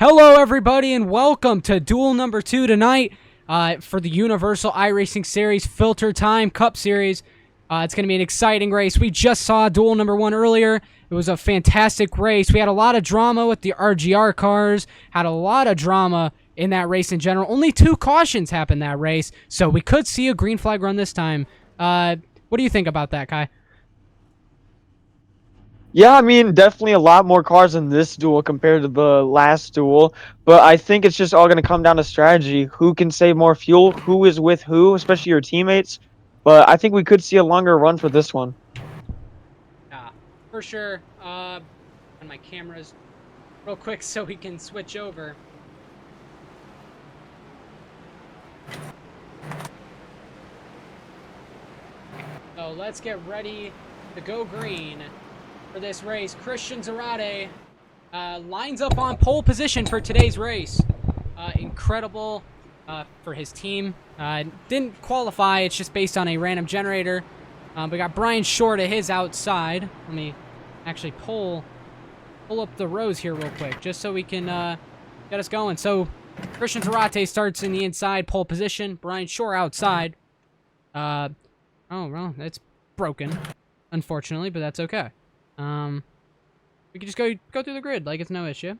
Hello, everybody, and welcome to Duel number 2 tonight for the Universal iRacing Series Filtertime Cup Series. It's going to be an exciting race. We just saw Duel number 1 earlier. It was a fantastic race. We had a lot of drama with the RGR cars, had a lot of drama in that race in general. Only 2 cautions happened that race, so we could see a green flag run this time. What do you think about that, Kai? Yeah, I mean, definitely a lot more cars in this duel compared to the last duel, but I think it's just all going to come down to strategy. Who can save more fuel, who is with who, especially your teammates. But I think we could see a longer run for this one. Yeah, for sure. On my cameras real quick so we can switch over. So let's get ready to go green for this race. Christian Zarate lines up on pole position for today's race. Incredible for his team. Didn't qualify. It's just based on a random generator. We got Brian Short at his outside. Let me actually pull up the rows here real quick just so we can get us going. So Christian Zarate starts in the inside pole position. Brian Short outside. Oh, well, it's broken, unfortunately, but that's okay. We can just go through the grid like it's no issue.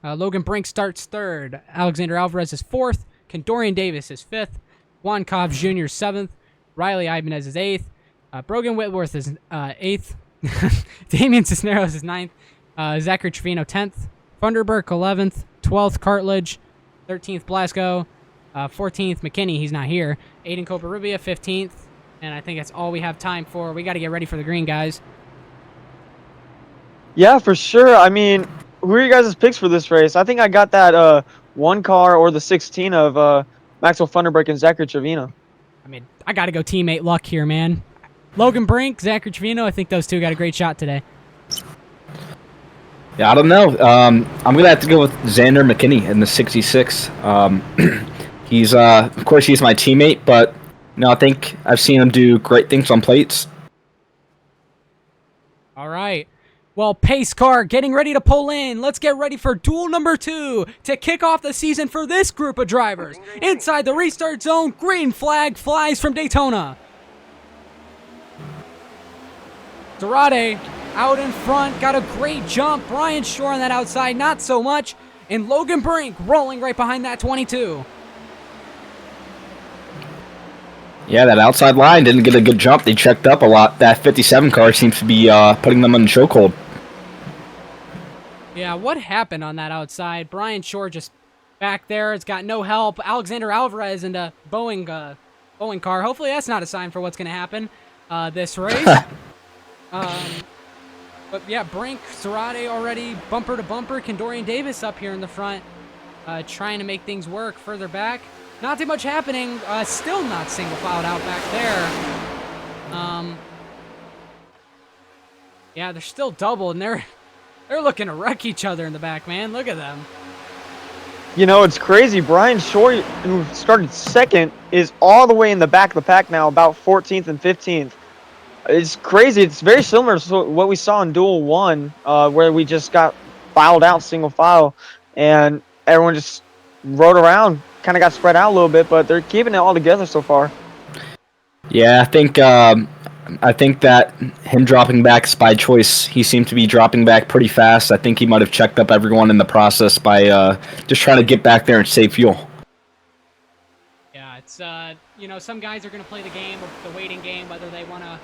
Logan Brink starts third. Alexander Alvarez is fourth. Kendorian Davis is fifth. Juan Cobbs Jr. is seventh. Riley Ibanez is eighth. Brogan Whitworth is eighth. Damian Cisneros is ninth. Zachary Trevino 10th. Funderburk 11th. 12th Cartledge. 13th Blasco. 14th McKinney, he's not here. Aiden Coparubia 15th. And I think that's all we have time for. We got to get ready for the green, guys. Yeah, for sure. I mean, who are you guys' picks for this race? I think I got that one car or the 16 of Maxwell Funderburk and Zachary Trevino. I mean, I got to go teammate luck here, man. Logan Brink, Zachary Trevino, I think those two got a great shot today. Yeah, I don't know. I'm going to have to go with Xander McKinney in the 66. He's, of course, he's my teammate, but I think I've seen him do great things on plates. All right. Well, pace car getting ready to pull in. Let's get ready for duel number 2 to kick off the season for this group of drivers. Inside the restart zone, green flag flies from Daytona. Zarate out in front, got a great jump. Brian Shore on that outside, not so much. And Logan Brink rolling right behind that 22. Yeah, that outside line didn't get a good jump. They checked up a lot. That 57 car seems to be putting them on the chokehold. Yeah, what happened on that outside? Brian Shore just back there. It's got no help. Alexander Alvarez in a Boeing car. Hopefully that's not a sign for what's going to happen this race. But yeah, Brink, Zarate already bumper to bumper. Kendorian Davis up here in the front trying to make things work further back. Not too much happening. Still not single filed out back there. Yeah, they're still double, and they're looking to wreck each other in the back, man. Look at them. You know, it's crazy. Brian Short, who started second, is all the way in the back of the pack now, about 14th and 15th. It's crazy. It's very similar to what we saw in Duel 1, where we just got filed out single file, and everyone just rode around. Kind of got spread out a little bit, but they're keeping it all together so far. Yeah, I think that him dropping back is by choice. He seemed to be dropping back pretty fast. I think he might have checked up everyone in the process by just trying to get back there and save fuel. Yeah, it's you know, some guys are going to play the game, the waiting game, whether they want to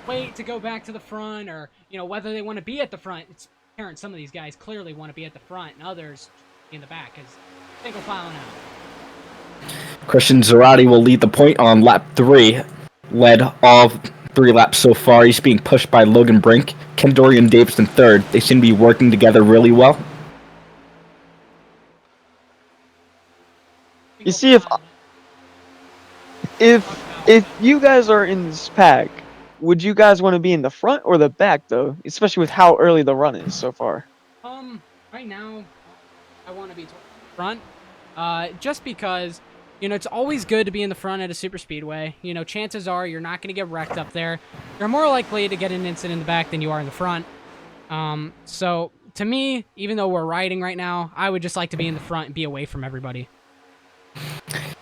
wait to go back to the front or, you know, whether they want to be at the front. It's apparent some of these guys clearly want to be at the front and others in the back because single filing out. Christian Zarate will lead the point on lap 3. Led all 3 laps so far. He's being pushed by Logan Brink. Kendorian Davis in third. They seem to be working together really well. You see, if you guys are in this pack, would you guys want to be in the front or the back, though? Especially with how early the run is so far. Right now, I want to be front. Just because, you know, it's always good to be in the front at a super speedway. You know, chances are you're not going to get wrecked up there. You're more likely to get an incident in the back than you are in the front. So to me, even though we're riding right now, I would just like to be in the front and be away from everybody.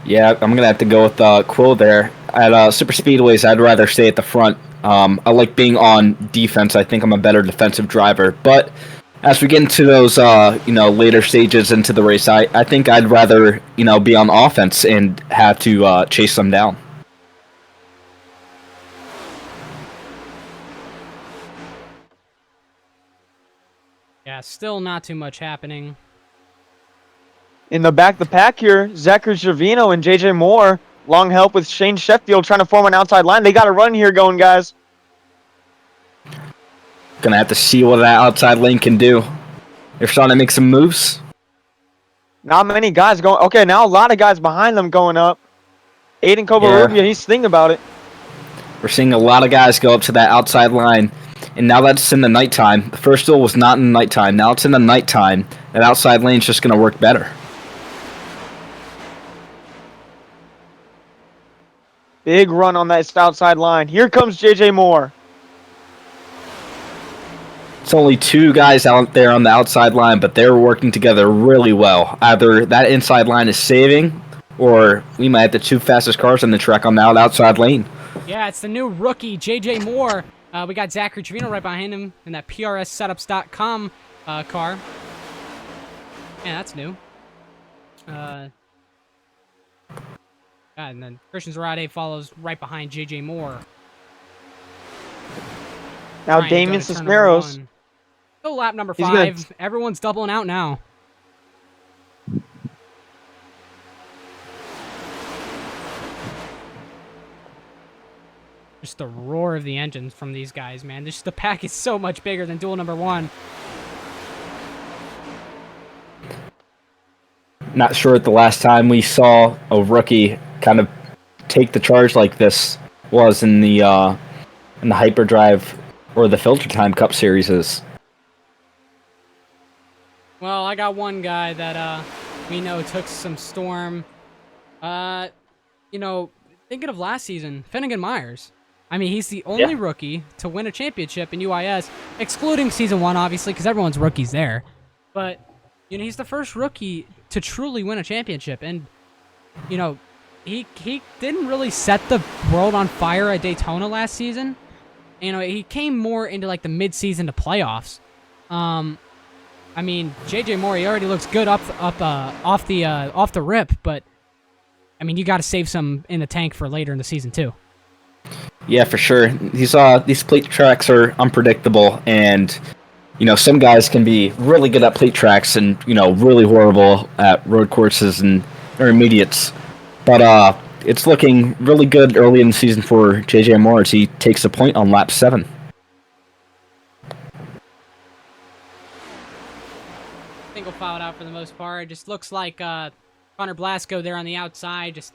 Yeah, I'm going to have to go with Quill there. At Super Speedways, I'd rather stay at the front. I like being on defense. I think I'm a better defensive driver. But as we get into those, later stages into the race, I think I'd rather, be on offense and have to chase them down. Yeah, still not too much happening. In the back of the pack here, Zachary Trevino and JJ Moore. Long help with Shane Sheffield trying to form an outside line. They got a run here going, guys. Gonna have to see what that outside lane can do. They're starting to make some moves. Not many guys going. Okay, now a lot of guys behind them going up. Aiden Covarrubias, he's thinking about it. We're seeing a lot of guys go up to that outside line. And now that's in the nighttime. The first duel was not in the nighttime. Now it's in the nighttime. That outside lane's just going to work better. Big run on that outside line. Here comes JJ Moore. It's only two guys out there on the outside line, but they're working together really well. Either that inside line is saving, or we might have the two fastest cars on the track on the outside lane. Yeah, it's the new rookie, JJ Moore. We got Zachary Trevino right behind him in that PRSsetups.com car. Yeah, that's new. And then Christian Zarate follows right behind JJ Moore. Now Damian Cisneros. Still lap number 5. Everyone's doubling out now. Just the roar of the engines from these guys, man. The pack is so much bigger than duel number 1. Not sure at the last time we saw a rookie kind of take the charge like this was in the Hyperdrive or the Filtertime Cup series. Well, I got one guy that we know took some storm. Thinking of last season, Finnegan Myers. I mean, he's the only rookie to win a championship in UiS, excluding Season 1, obviously, because everyone's rookies there. But, he's the first rookie to truly win a championship. And, he didn't really set the world on fire at Daytona last season. He came more into, like, the mid-season to playoffs. I mean, JJ Moore, he already looks good off the rip, but, I mean, you got to save some in the tank for later in the season, too. Yeah, for sure. These plate tracks are unpredictable, and some guys can be really good at plate tracks and really horrible at road courses and intermediates. But it's looking really good early in the season for JJ Moore as he takes a point on lap 7. Single filed out for the most part. It just looks like Connor Blasco there on the outside just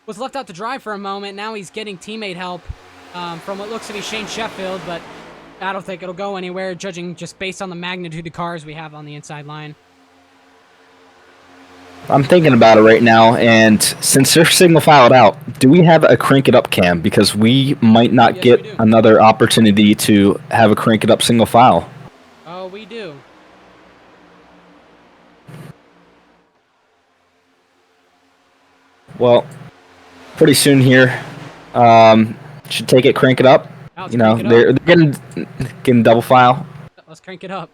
was left out to dry for a moment. Now he's getting teammate help from what looks to be Shane Sheffield, but I don't think it'll go anywhere, judging just based on the magnitude of cars we have on the inside line. I'm thinking about it right now, and since they're single filed out, do we have a crank it up cam? Because we might not get another opportunity to have a crank it up single file. Oh, we do. Well, pretty soon here, should take it, crank it up. They're getting double file. Let's crank it up.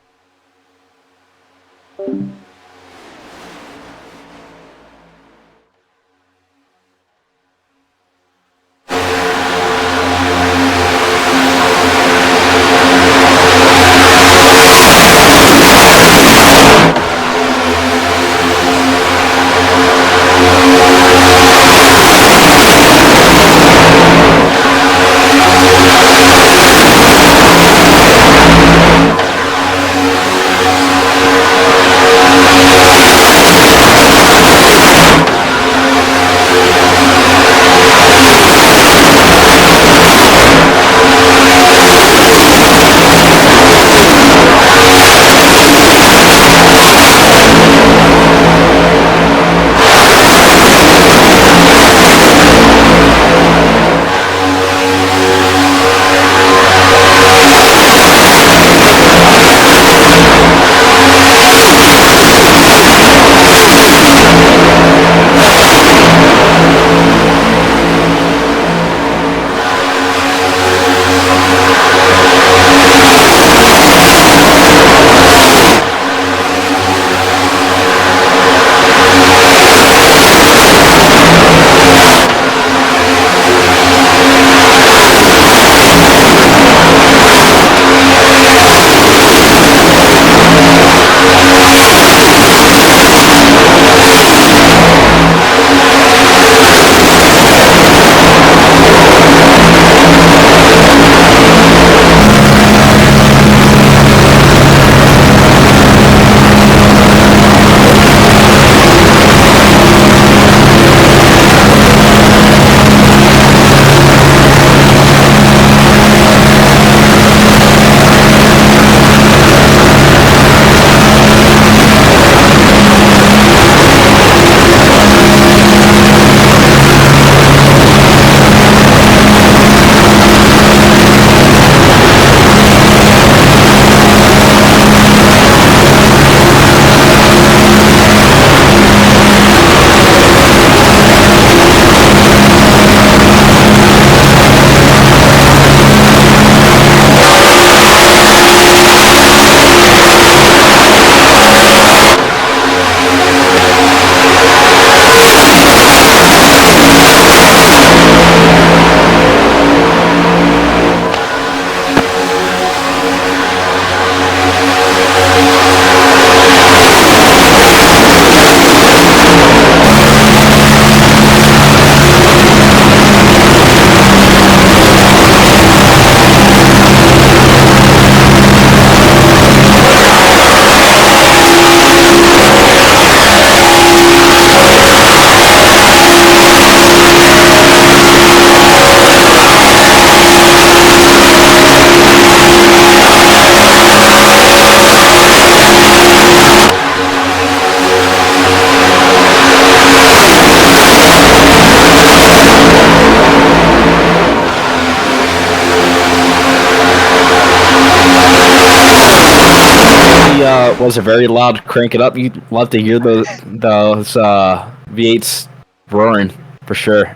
was a very loud crank it up. You'd love to hear those V8s roaring for sure.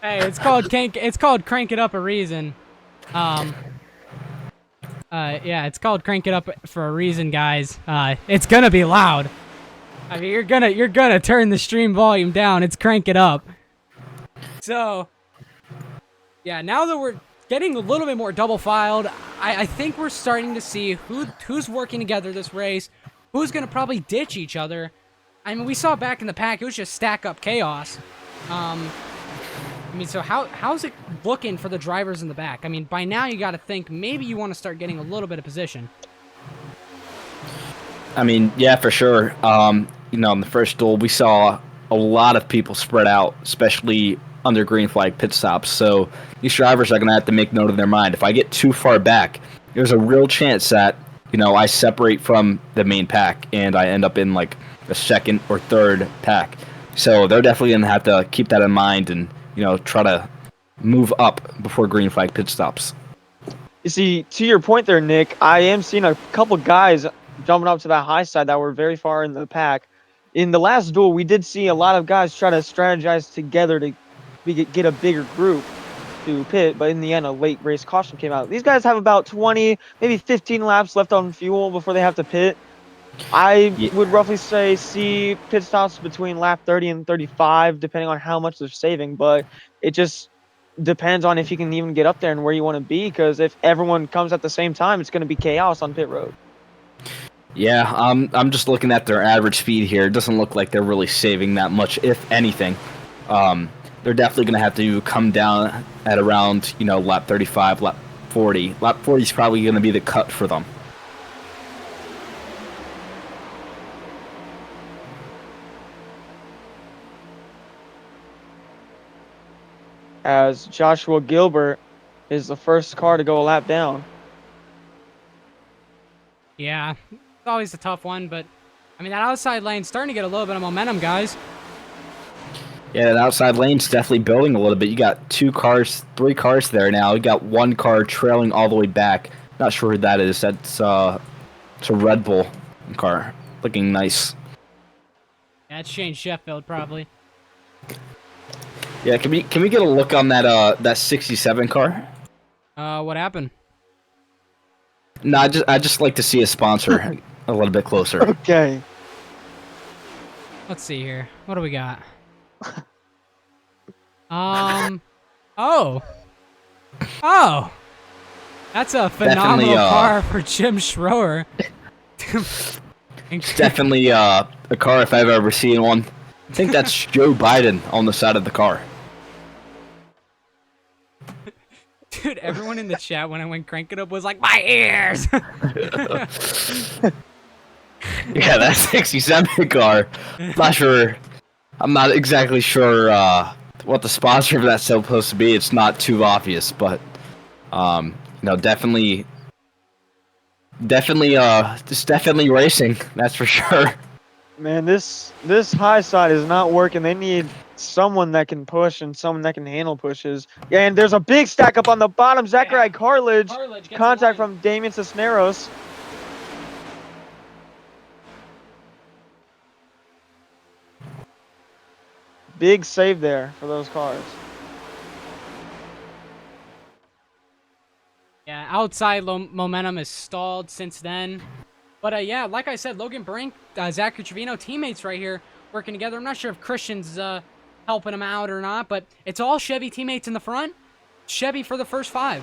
Hey, it's called crank it up a reason. Yeah, it's called crank it up for a reason, guys. It's gonna be loud. I mean, you're gonna turn the stream volume down. It's crank it up. So, yeah, now that we're getting a little bit more double filed, I think we're starting to see who's working together this race, who's gonna probably ditch each other. I mean, we saw back in the pack, it was just stack up chaos. I mean, so how's it looking for the drivers in the back? I mean, by now you got to think maybe you want to start getting a little bit of position. I mean, yeah, for sure. You know, in the first duel, we saw a lot of people spread out, especially under green flag pit stops. So these drivers are going to have to make note of their mind. If I get too far back, there's a real chance that, you know, I separate from the main pack and I end up in like the second or third pack. So they're definitely going to have to keep that in mind and, you know, try to move up before green flag pit stops. You see, to your point there, Nick, I am seeing a couple guys jumping up to that high side that were very far in the pack. In the last duel, we did see a lot of guys try to strategize together to get a bigger group to pit, but in the end, a late race caution came out. These guys have about 20, maybe 15 laps left on fuel before they have to pit. I would roughly say see pit stops between lap 30 and 35, depending on how much they're saving, but it just depends on if you can even get up there and where you want to be, because if everyone comes at the same time, it's going to be chaos on pit road. Yeah, I'm just looking at their average speed here. It doesn't look like they're really saving that much, if anything. They're definitely going to have to come down at around, you know, lap 35, lap 40. Lap 40 is probably going to be the cut for them. As Joshua Gilbert is the first car to go a lap down. Yeah, it's always a tough one, but I mean, that outside lane's starting to get a little bit of momentum, guys. Yeah, that outside lane's definitely building a little bit. You got 2 cars, 3 cars there now. You got 1 car trailing all the way back. Not sure who that is. That's it's a Red Bull car. Looking nice. Yeah, it's Shane Sheffield, probably. Yeah, can we get a look on that 67 car? What happened? No, I just like to see a sponsor a little bit closer. Okay. Let's see here. What do we got? Oh. That's a phenomenal car for Jim Schroer. It's definitely a car if I've ever seen one. I think that's Joe Biden on the side of the car. Dude, everyone in the chat when I went crank it up was like, my ears! Yeah, that 67 car. I'm not exactly sure what the sponsor of that's supposed to be. It's not too obvious, but you know, definitely racing. That's for sure. Man, this high side is not working. They need someone that can push and someone that can handle pushes. Yeah, and there's a big stack up on the bottom. Zachary Cartledge contact from Damian Cisneros. Big save there for those cars. Yeah, outside momentum is stalled since then. But yeah, like I said, Logan Brink, Zachary Trevino, teammates right here working together. I'm not sure if Christian's helping him out or not, but it's all Chevy teammates in the front. Chevy for the first 5.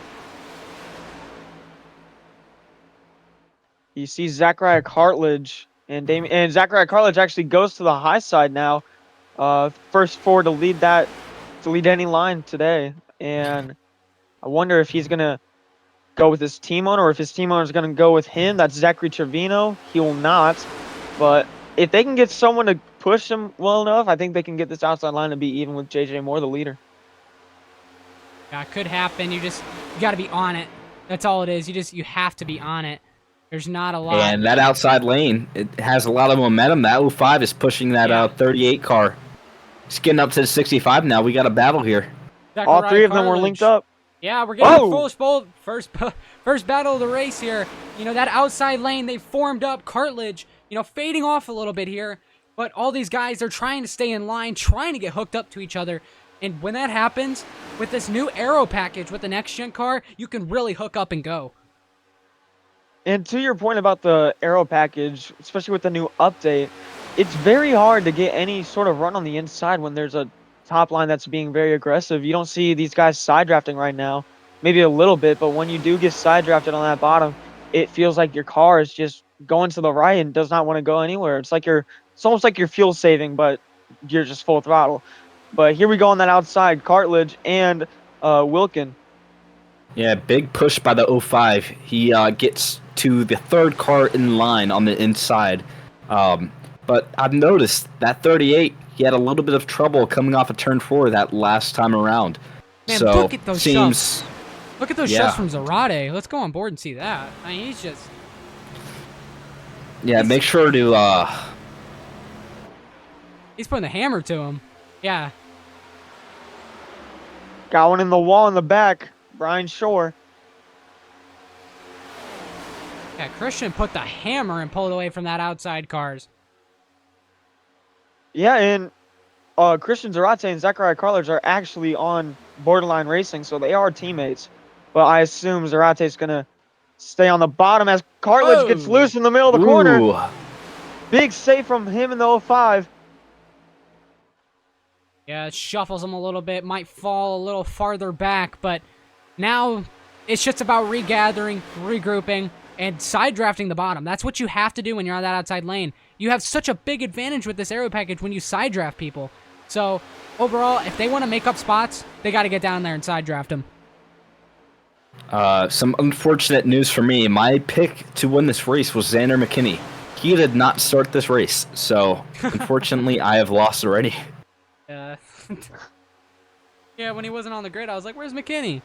You see Zachariah Cartledge and Zachariah Cartledge actually goes to the high side now. First 4 to lead any line today, and I wonder if he's gonna go with his team owner or if his team owner is gonna go with him. That's Zachary Trevino. He will not, but if they can get someone to push him well enough, I think they can get this outside line to be even with JJ Moore, the leader. Yeah, it could happen. You got to be on it. That's all it is. You have to be on it. There's not a lot. And that outside lane, it has a lot of momentum. That 05 is pushing that 38 car. It's getting up to the 65 now. We got a battle here. All 3 of them were linked up. Yeah, we're getting the Oh! first battle of the race here. You know, that outside lane, they formed up. Cartilage, you know, fading off a little bit here. But all these guys are trying to stay in line, trying to get hooked up to each other. And when that happens, with this new aero package with the next-gen car, you can really hook up and go. And to your point about the aero package, especially with the new update, it's very hard to get any sort of run on the inside when there's a top line that's being very aggressive. You don't see these guys side drafting right now, maybe a little bit, but when you do get side drafted on that bottom, it feels like your car is just going to the right and does not want to go anywhere. It's almost like you're fuel saving, but you're just full throttle. But here we go on that outside, Cartilage and Wilkin. Yeah, big push by the 05. He gets to the third car in line on the inside. But I've noticed that 38, he had a little bit of trouble coming off of turn 4 that last time around. Man, So, look at those seems, shoves. Look at those yeah. shoves from Zarate. Let's go on board and see that. I mean, he's just... Yeah, make sure to... He's putting the hammer to him. Yeah. Got one in the wall in the back, Brian Shore. Yeah, Christian put the hammer and pulled away from that outside cars. Yeah, and Christian Zarate and Zachariah Cartilage are actually on Borderline Racing, so they are teammates. But I assume Zarate's going to stay on the bottom as Cartilage gets loose in the middle of the corner. Ooh. Big save from him in the 05. Yeah, it shuffles him a little bit, might fall a little farther back, but now it's just about regathering, regrouping, and side drafting the bottom. That's what you have to do when you're on that outside lane. You have such a big advantage with this aero package when you side draft people. So, overall, if they want to make up spots, they got to get down there and side draft them. Some unfortunate news for me. My pick to win this race was Xander McKinney. He did not start this race, so unfortunately I have lost already. Yeah, when he wasn't on the grid, I was like, where's McKinney?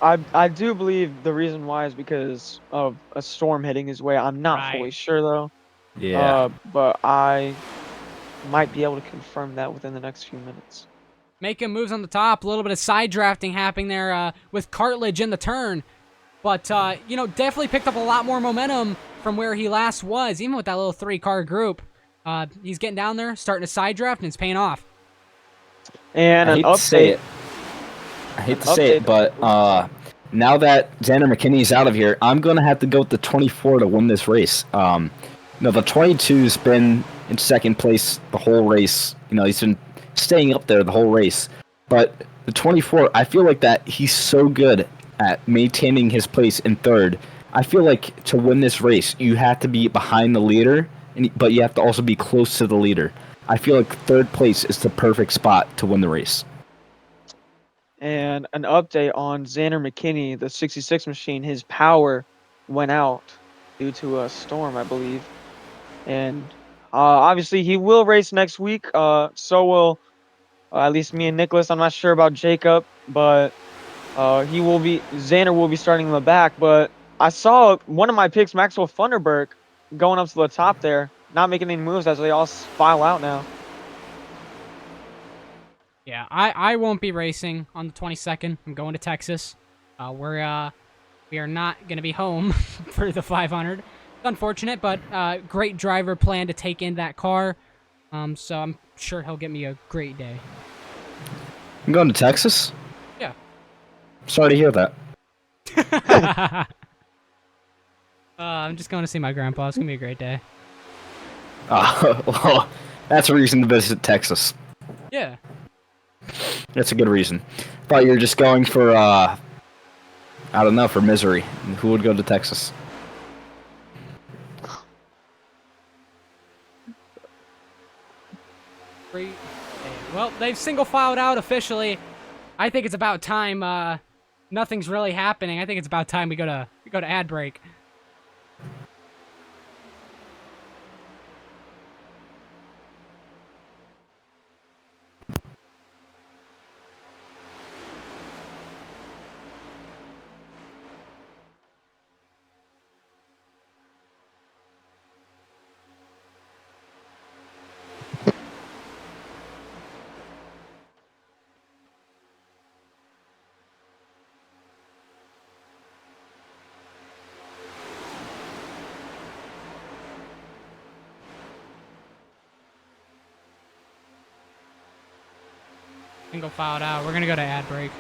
I do believe the reason why is because of a storm hitting his way. I'm not fully sure, though. Yeah. But I might be able to confirm that within the next few minutes. Making moves on the top, a little bit of side drafting happening there with Cartilage in the turn. But, you know, definitely picked up a lot more momentum from where he last was, even with that little 3-car group. He's getting down there, starting to side draft, and it's paying off. And I an hate to say it. I hate to say it, but now that Xander McKinney's out of here, I'm going to have to go with the 24 to win this race. The 22's been in second place the whole race. You know, he's been staying up there the whole race. But the 24, I feel like that he's so good at maintaining his place in third. I feel like to win this race, you have to be behind the leader, but you have to also be close to the leader. I feel like third place is the perfect spot to win the race. And an update on Xander McKinney, the 66 machine, his power went out due to a storm, I believe. And obviously he will race next week. So will at least me and Nicholas. I'm not sure about Jacob, but Xander will be starting in the back. But I saw one of my picks, Maxwell Funderburg, going up to the top there, not making any moves as they all file out now. Yeah, I won't be racing on the 22nd. I'm going to Texas. We are not going to be home for the 500. It's unfortunate, but great driver plan to take in that car. So I'm sure he'll get me a great day. I'm going to Texas? Yeah. Sorry to hear that. I'm just going to see my grandpa. It's going to be a great day. Well, that's a reason to visit Texas. Yeah. That's a good reason. Thought you were just going for, I don't know, for misery. Who would go to Texas? Great day. Well, they've single filed out officially. I think it's about time. Nothing's really happening. I think it's about time we go to ad break. Single filed out. We're going to go to ad break.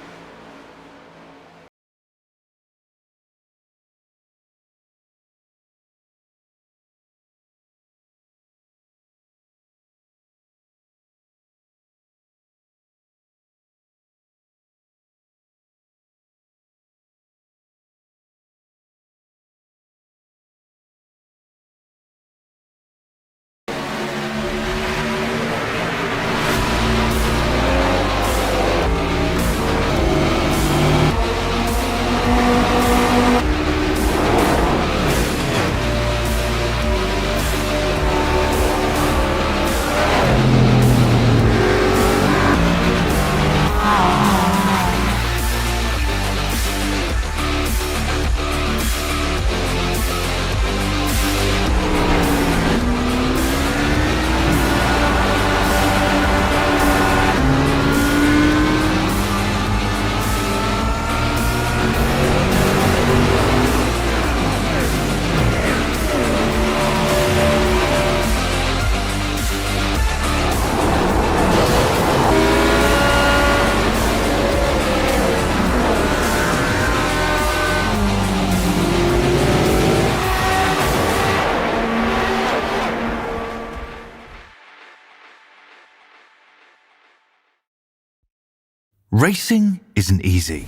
Racing isn't easy,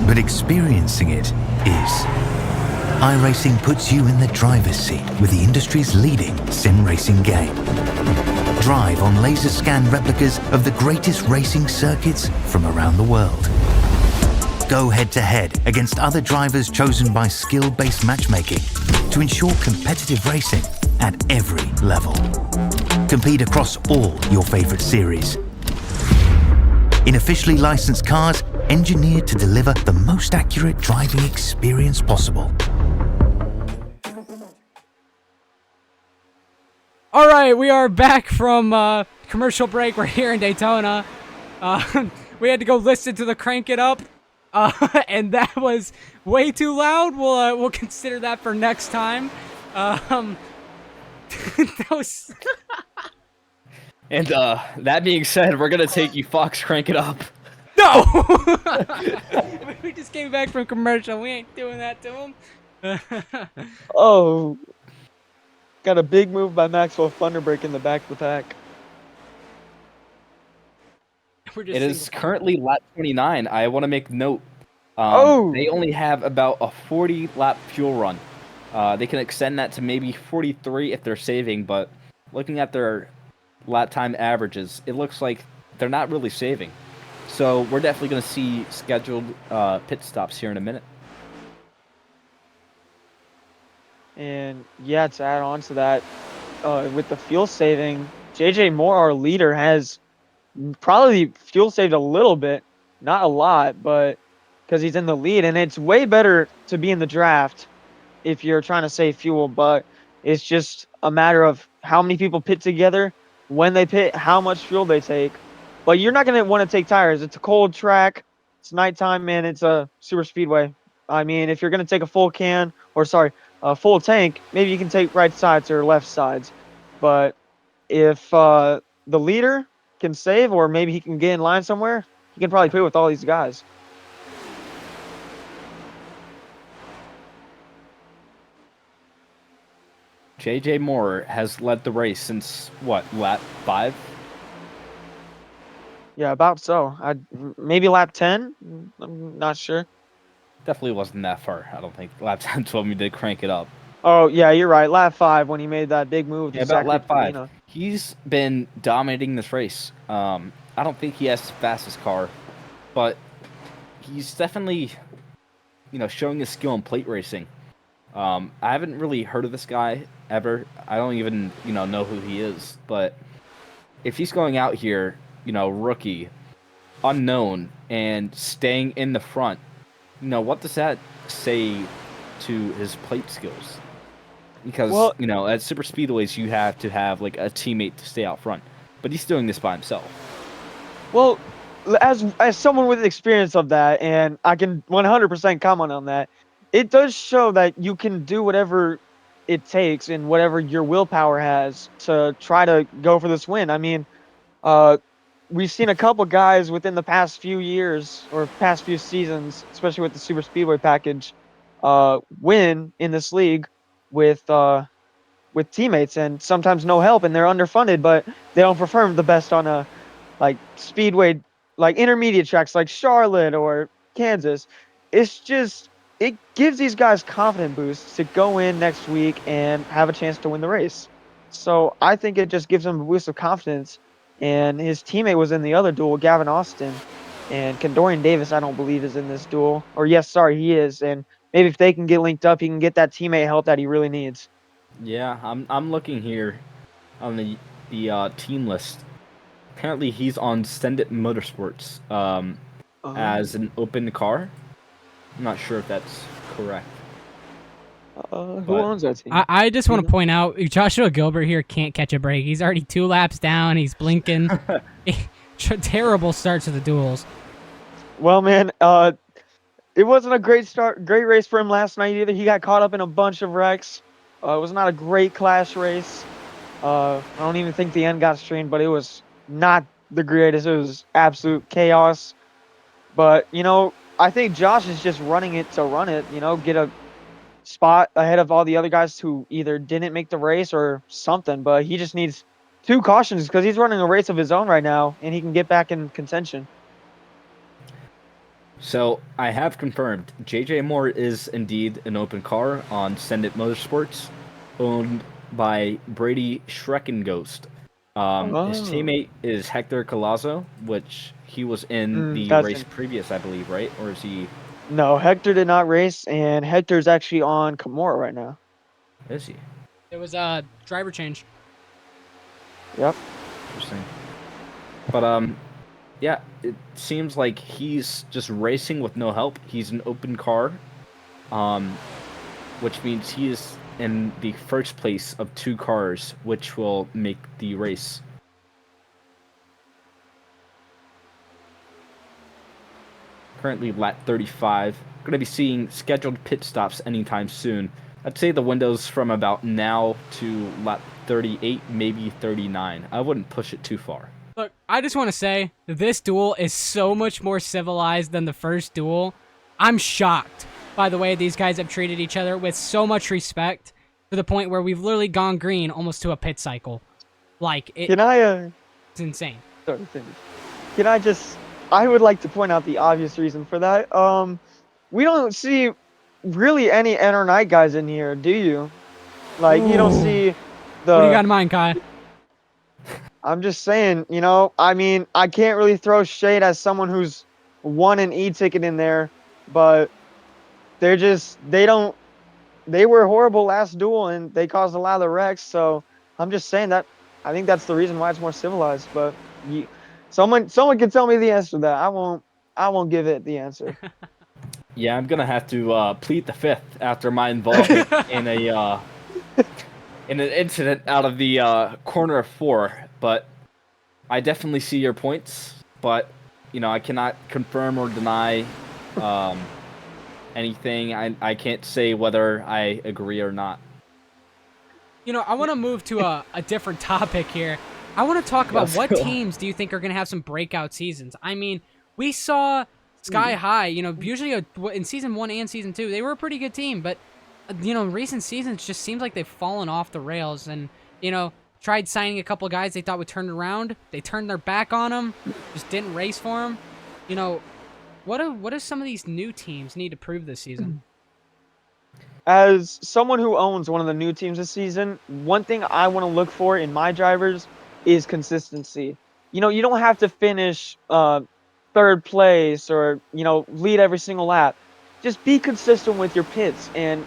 but experiencing it is. iRacing puts you in the driver's seat with the industry's leading sim racing game. Drive on laser scan replicas of the greatest racing circuits from around the world. Go head-to-head against other drivers chosen by skill-based matchmaking to ensure competitive racing at every level. Compete across all your favorite series. In officially licensed cars, engineered to deliver the most accurate driving experience possible. All right, we are back from commercial break. We're here in Daytona. We had to go listen to the Crank It Up, and that was way too loud. We'll consider that for next time. That was... And that being said, we're gonna take you Fox Crank It Up. No! We just came back from commercial. We ain't doing that to him. Oh, got a big move by Maxwell Thunderbreak in the back of the pack. It is currently lap 29. I want to make note. They only have about a 40 lap fuel run. They can extend that to maybe 43 if they're saving, but looking at their lap time averages, it looks like they're not really saving. So we're definitely going to see scheduled pit stops here in a minute. And yeah, to add on to that, with the fuel saving, JJ Moore, our leader, has probably fuel saved a little bit, not a lot, but because he's in the lead, and it's way better to be in the draft if you're trying to save fuel, but it's just a matter of how many people pit together, when they pit, how much fuel they take. But you're not going to want to take tires. It's a cold track. It's nighttime, and it's a super speedway. I mean, if you're going to take a full can, or sorry, a full tank, maybe you can take right sides or left sides. But if the leader can save, or maybe he can get in line somewhere, he can probably pit with all these guys. JJ Moore has led the race since, what, lap 5? Yeah, about so. Maybe lap 10. I'm not sure. Definitely wasn't that far. I don't think lap 10 told me to crank it up. Oh, yeah, you're right. Lap 5 when he made that big move. Yeah, about lap 5. He's been dominating this race. I don't think he has the fastest car, but he's definitely, showing his skill in plate racing. I haven't really heard of this guy ever. I don't even, know who he is. But if he's going out here, rookie, unknown, and staying in the front, what does that say to his plate skills? Because, at super speedways, you have to have, like, a teammate to stay out front. But he's doing this by himself. Well, as someone with experience of that, and I can 100% comment on that, it does show that you can do whatever it takes and whatever your willpower has to try to go for this win. I mean, we've seen a couple guys within the past few years or past few seasons, especially with the Super Speedway package, win in this league with teammates and sometimes no help, and they're underfunded, but they don't perform the best on a like speedway, like intermediate tracks like Charlotte or Kansas. It's just it gives these guys confidence boosts to go in next week and have a chance to win the race. So I think it just gives them a boost of confidence. And his teammate was in the other duel, Gavin Austin, and Kendorian Davis, I don't believe, is in this duel. Or yes, sorry, he is. And maybe if they can get linked up, he can get that teammate help that he really needs. Yeah, I'm looking here on the team list. Apparently, he's on Send It Motorsports as an open car. I'm not sure if that's correct. Who owns that team? I just want to point out, Joshua Gilbert here can't catch a break. He's already 2 laps down. He's blinking. Terrible start to the duels. Well, man, it wasn't a great race for him last night either. He got caught up in a bunch of wrecks. It was not a great clash race. I don't even think the end got streamed, but it was not the greatest. It was absolute chaos. But, I think Josh is just running it to run it, get a spot ahead of all the other guys who either didn't make the race or something. But he just needs 2 cautions because he's running a race of his own right now, and he can get back in contention. So I have confirmed JJ Moore is indeed an open car on Send It Motorsports, owned by Brady Schreckenghost. His teammate is Hector Colazo, which he was in the race previous, I believe, right? Or is he? No, Hector did not race, and Hector's actually on Kimura right now. Is he? It was a driver change. Yep. Interesting. But yeah, it seems like he's just racing with no help. He's an open car, which means he is in the first place of 2 cars, which will make the race. Currently lap 35. Going to be seeing scheduled pit stops anytime soon. I'd say the window's from about now to lap 38, maybe 39. I wouldn't push it too far. Look, I just want to say this duel is so much more civilized than the first duel. I'm shocked by the way these guys have treated each other with so much respect to the point where we've literally gone green almost to a pit cycle. Like, it's insane. Sorry, can I just... I would like to point out the obvious reason for that. We don't see really any Enter Night guys in here, do you? Like, you don't see the... What do you got in mind, Kai? I'm just saying, I mean, I can't really throw shade as someone who's won an e-ticket in there, but they were horrible last duel and they caused a lot of the wrecks, so I'm just saying that I think that's the reason why it's more civilized, but someone can tell me the answer to that. I won't give it the answer. Yeah, I'm gonna have to plead the fifth after my involvement in an incident out of the corner of 4. But I definitely see your points. But I cannot confirm or deny anything. I can't say whether I agree or not. I want to move to a different topic here. I want to talk about what teams do you think are going to have some breakout seasons? I mean, we saw Sky High, usually in Season 1 and Season 2, they were a pretty good team, but, recent seasons just seems like they've fallen off the rails and, tried signing a couple guys they thought would turn around. They turned their back on them, just didn't race for them. What do some of these new teams need to prove this season? As someone who owns one of the new teams this season, one thing I want to look for in my drivers is consistency. You don't have to finish 3rd place or, lead every single lap. Just be consistent with your pits and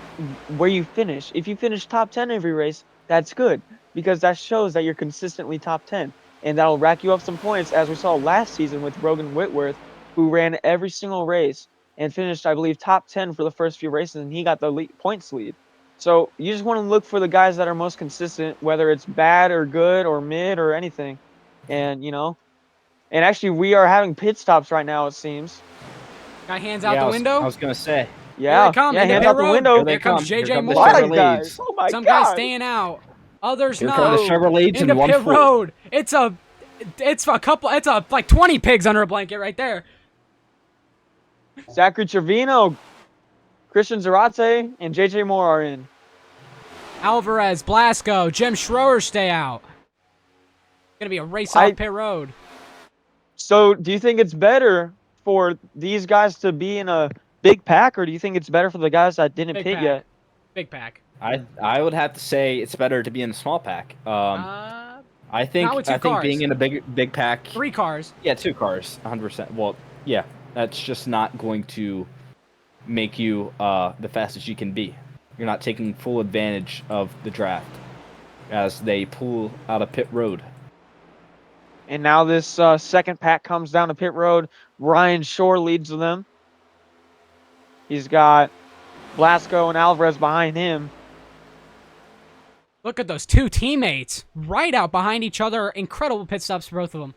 where you finish. If you finish top 10 every race, that's good because that shows that you're consistently top 10. And that'll rack you up some points, as we saw last season with Rogan Whitworth, who ran every single race and finished, I believe, top 10 for the first few races, and he got the points lead. So you just want to look for the guys that are most consistent, whether it's bad or good or mid or anything. And, and actually we are having pit stops right now, it seems. Got hands out the window? I was going to say. Yeah, here they come. hands out the window. Here comes JJ Moore. Oh my Some God. guys staying out. Others Here not. come the Chevrolets into in pit 1-4. road. It's a It's a couple. It's like 20 pigs under a blanket right there. Zachary Trevino, Christian Zarate, and JJ Moore are in. Alvarez, Blasco, Jim Schroer stay out. Gonna be a race off pit road. So, do you think it's better for these guys to be in a big pack, or do you think it's better for the guys that didn't pit yet? Big pack. I would have to say it's better to be in a small pack. I think being in a big pack. 3 cars. Yeah, 2 cars, 100%. Well, yeah, that's just not going to make you the fastest you can be. You're not taking full advantage of the draft as they pull out of pit road. And now this second pack comes down to pit road. Ryan Shore leads them. He's got Blasco and Alvarez behind him. Look at those 2 teammates right out behind each other. Incredible pit stops for both of them.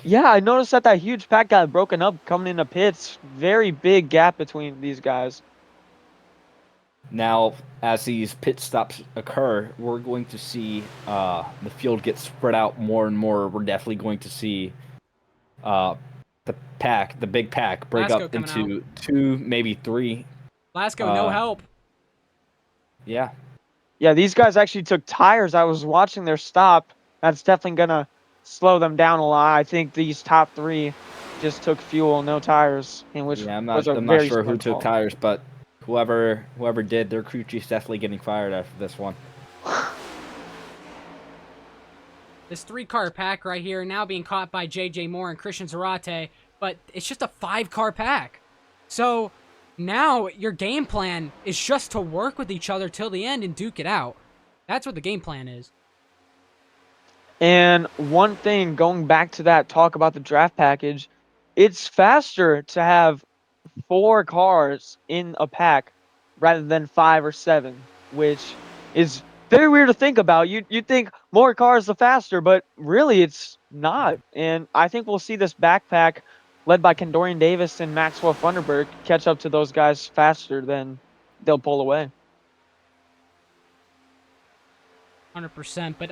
Yeah, I noticed that huge pack got broken up coming into pits. Very big gap between these guys. Now, as these pit stops occur, we're going to see the field get spread out more and more. We're definitely going to see the big pack, break Blasco up into 2, maybe 3. Blasco, no help. Yeah. Yeah, these guys actually took tires. I was watching their stop. That's definitely going to slow them down a lot. I think these top 3 just took fuel, no tires. I'm not sure who took tires, but whoever did, their crew chief's definitely getting fired after this one. This 3-car pack right here now being caught by JJ Moore and Christian Zarate, but it's just a 5-car pack. So now your game plan is just to work with each other till the end and duke it out. That's what the game plan is. And one thing, going back to that talk about the draft package, it's faster to have 4 cars in a pack rather than 5 or 7, which is very weird to think about. You'd think more cars the faster, but really it's not. And I think we'll see this backpack led by Kendorian Davis and Maxwell Funderburg catch up to those guys faster than they'll pull away. 100%, but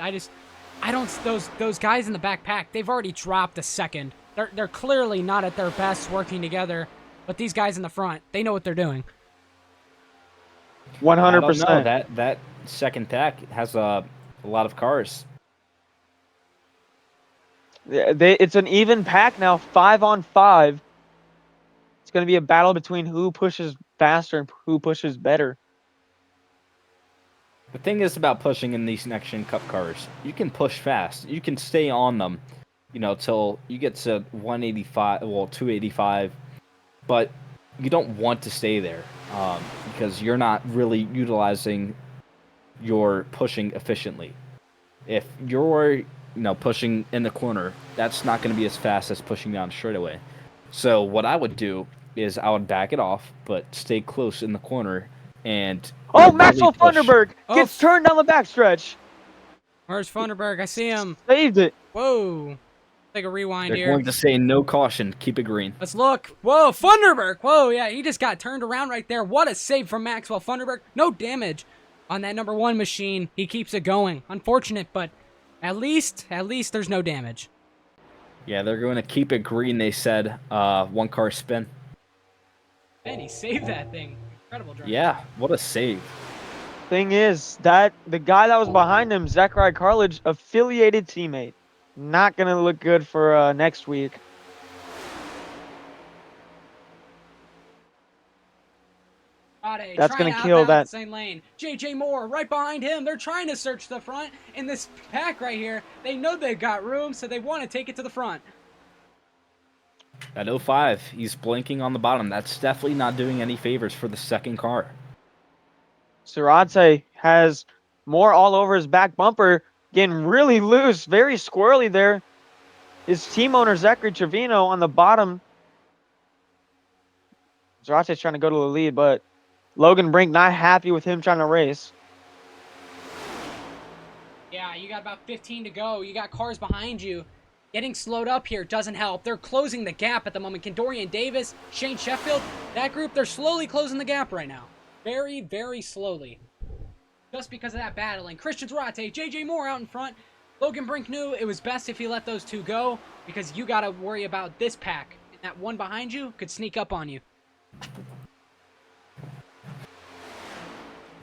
those guys in the backpack, they've already dropped a second. They're clearly not at their best working together, but these guys in the front, they know what they're doing. 100%. That second pack has a lot of cars. It's an even pack now, 5 on 5. It's going to be a battle between who pushes faster and who pushes better. The thing is about pushing in these Next Gen Cup cars, you can push fast. You can stay on them, till you get to 185, well, 285, but you don't want to stay there because you're not really utilizing your pushing efficiently. If you're pushing in the corner, that's not going to be as fast as pushing down straightaway. So what I would do is I would back it off, but stay close in the corner and... Maxwell Funderburg gets turned down the backstretch. Where's Funderburg? I see him. Saved it. Whoa. Take a rewind here. They're going to say no caution. Keep it green. Let's look. Whoa, Funderburg. Whoa, yeah, he just got turned around right there. What a save from Maxwell Funderburg. No damage on that number 1 machine. He keeps it going. Unfortunate, but at least there's no damage. Yeah, they're going to keep it green, they said. 1 car spin. Man, he saved that thing. Incredible drive. Yeah, what a save. Thing is, that the guy that was behind him, Zachary Carledge, affiliated teammate. Not going to look good for next week. That's going to kill that. Same lane. JJ Moore right behind him. They're trying to search the front. In this pack right here, they know they've got room, so they want to take it to the front. At 05, he's blinking on the bottom. That's definitely not doing any favors for the second car. Zarate has more all over his back bumper, getting really loose, very squirrely there. His team owner, Zachary Trevino, on the bottom. Zarate's trying to go to the lead, but Logan Brink not happy with him trying to race. Yeah, you got about 15 to go. You got cars behind you. Getting slowed up here doesn't help. They're closing the gap at the moment. Kendorian Davis, Shane Sheffield, that group, they're slowly closing the gap right now. Very, very slowly. Just because of that battling. Christian Zarate, JJ Moore out in front. Logan Brink knew it was best if he let those two go because you got to worry about this pack. And that one behind you could sneak up on you.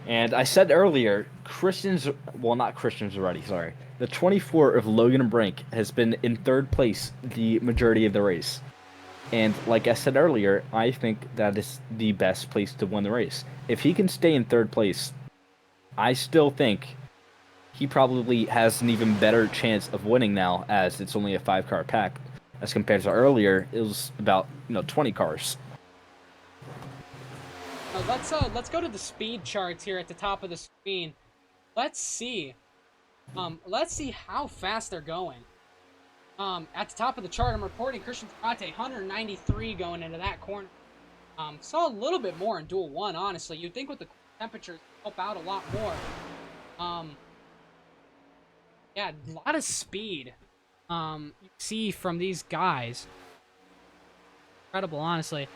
And I said earlier, not Christian's already, sorry. The 24 of Logan Brink has been in third place the majority of the race. And like I said earlier, I think that is the best place to win the race. If he can stay in third place, I still think he probably has an even better chance of winning now, as it's only a 5-car pack. As compared to earlier, it was about 20 cars. Let's go to the speed charts here at the top of the screen. Let's see how fast they're going. At the top of the chart, I'm reporting Christian Zarate 193 going into that corner. Saw a little bit more in Duel 1, honestly. You'd think with the temperatures help out a lot more. Yeah, a lot of speed. You see from these guys. Incredible, honestly.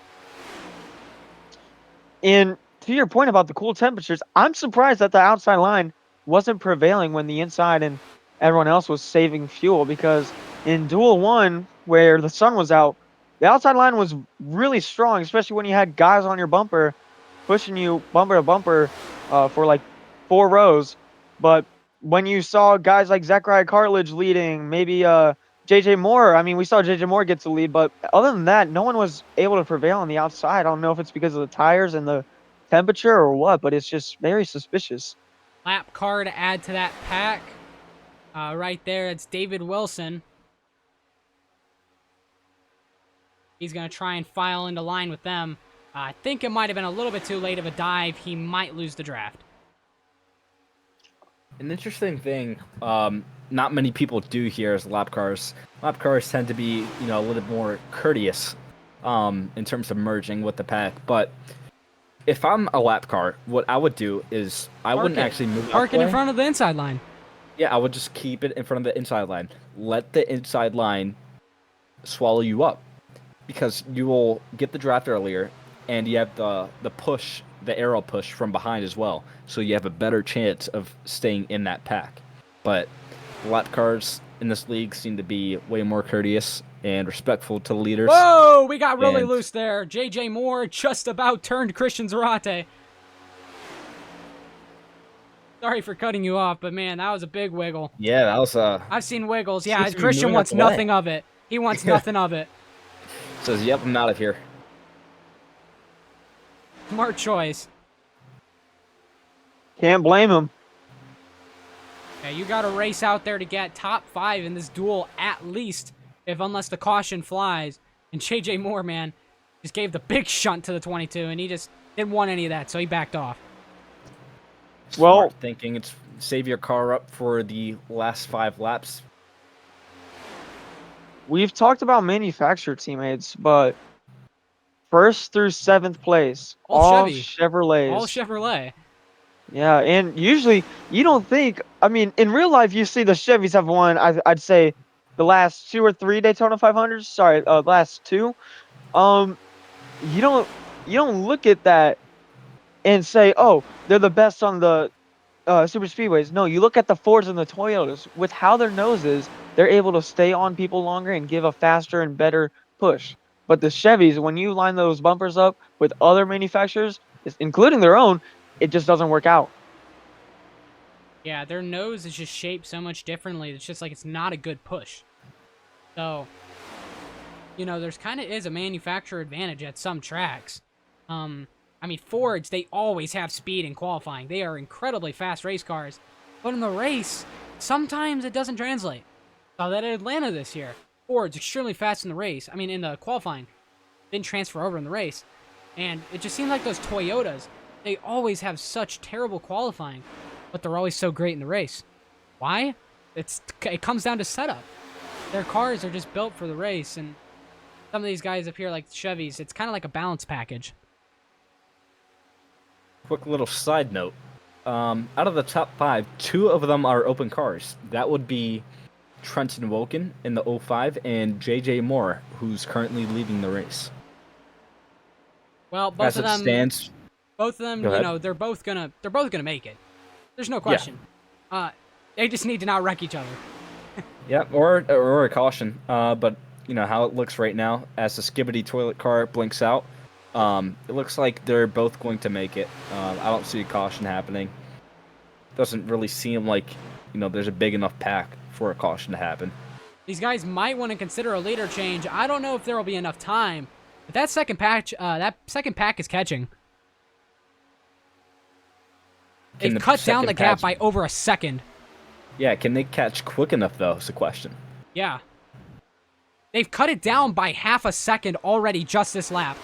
And to your point about the cool temperatures, I'm surprised that the outside line wasn't prevailing when the inside and everyone else was saving fuel, because in Duel 1, where the sun was out, the outside line was really strong, especially when you had guys on your bumper pushing you bumper to bumper for like 4 rows. But when you saw guys like Zachariah Cartledge leading, maybe JJ Moore, I mean, we saw JJ Moore get to lead, but other than that, no one was able to prevail on the outside. I don't know if it's because of the tires and the temperature or what, but it's just very suspicious. Lap car to add to that pack. Right there, it's David Wilson. He's going to try and file into line with them. I think it might have been a little bit too late of a dive. He might lose the draft. An interesting thing, not many people do here is lap cars. Lap cars tend to be, a little more courteous in terms of merging with the pack. But if I'm a lap car, what I would do is I wouldn't actually move. Park it in front of the inside line. Yeah, I would just keep it in front of the inside line. Let the inside line swallow you up, because you will get the draft earlier, and you have the push, the arrow push from behind as well. So you have a better chance of staying in that pack. But lap cars in this league seem to be way more courteous and respectful to the leaders. Whoa, we got really loose there. JJ Moore just about turned Christian Zarate. Sorry for cutting you off, but man, that was a big wiggle. Yeah, that was I've seen wiggles. Yeah, Christian wants nothing of it. He wants nothing of it. Says, yep, I'm out of here. Smart choice. Can't blame him. Yeah, you got to race out there to get top 5 in this duel at least, unless the caution flies. And JJ Moore, man, just gave the big shunt to the 22, and he just didn't want any of that, so he backed off. Smart thinking. It's save your car up for the last 5 laps. We've talked about manufacturer teammates, but 1st through 7th place, all Chevrolets. All Chevrolet. Yeah, and usually you don't think, I mean, in real life you see the Chevys have won, I'd say, the last 2 or 3 Daytona 500s. Sorry, last 2. You don't look at that and say, oh, they're the best on the super speedways. No, you look at the Fords and the Toyotas. With how their nose is, they're able to stay on people longer and give a faster and better push. But the Chevys, when you line those bumpers up with other manufacturers, including their own, it just doesn't work out. Yeah, their nose is just shaped so much differently. It's just like it's not a good push. So, there's kind of is a manufacturer advantage at some tracks. I mean, Fords, they always have speed in qualifying. They are incredibly fast race cars. But in the race, sometimes it doesn't translate. Saw that at Atlanta this year. Ford's extremely fast in the race. I mean, in the qualifying. Didn't transfer over in the race. And it just seems like those Toyotas, they always have such terrible qualifying, but they're always so great in the race. Why? It comes down to setup. Their cars are just built for the race, and some of these guys up here, like the Chevys, it's kind of like a balance package. Quick little side note. Out of the top 5, 2 of them are open cars. That would be Trenton Woken in the 05 and JJ Moore, who's currently leading the race. Well, both of them, they're both gonna make it. There's no question. They just need to not wreck each other. Yeah, or a caution. But you know how it looks right now as the Skibbity toilet car blinks out. It looks like they're both going to make it. I don't see a caution happening. Doesn't really seem like there's a big enough pack for a caution to happen. These guys might want to consider a leader change. I don't know if there will be enough time, but that second pack is catching. They've cut down the gap by over a second. Yeah, can they catch quick enough though? Is the question. Yeah. They've cut it down by half a second already just this lap.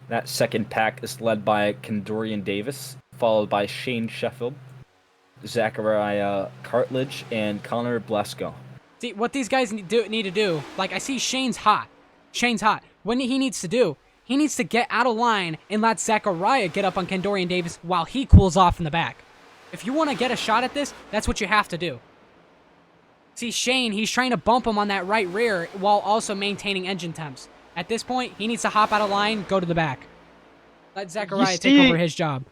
That second pack is led by Kendorian Davis, followed by Shane Sheffield, Zachariah Cartledge, and Connor Blasco. See, what these guys need to do, like, I see Shane's hot. Shane's hot. What he needs to do, he needs to get out of line and let Zachariah get up on Kendorian Davis while he cools off in the back. If you want to get a shot at this, that's what you have to do. See, Shane, he's trying to bump him on that right rear while also maintaining engine temps. At this point, he needs to hop out of line, go to the back. Let Zachariah take over his job.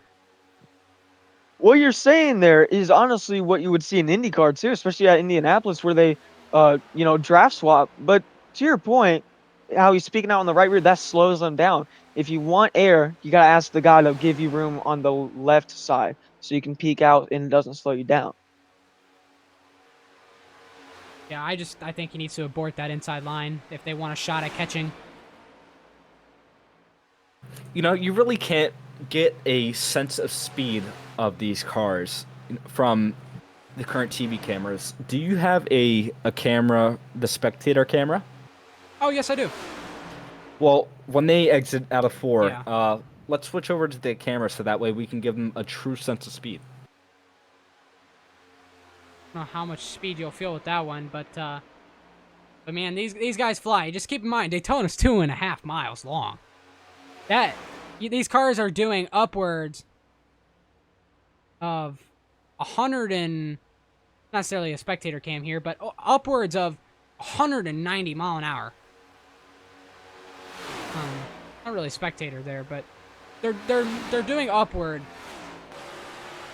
What you're saying there is honestly what you would see in IndyCar too, especially at Indianapolis where they, draft swap. But to your point, how he's speaking out on the right rear, that slows them down. If you want air, you got to ask the guy to give you room on the left side so you can peek out and it doesn't slow you down. Yeah, I think he needs to abort that inside line if they want a shot at catching. You really can't get a sense of speed of these cars from the current TV cameras. Do you have a camera, the spectator camera? Oh, yes, I do. Well, when they exit out of 4, Yeah. Let's switch over to the camera so that way we can give them a true sense of speed. I don't know how much speed you'll feel with that one, but man, these guys fly. Just keep in mind, Daytona's 2.5 miles long. These cars are doing upwards of 100 and, not necessarily a spectator cam here, but upwards of 190 mile an hour. Not really spectator there, but they're doing upward.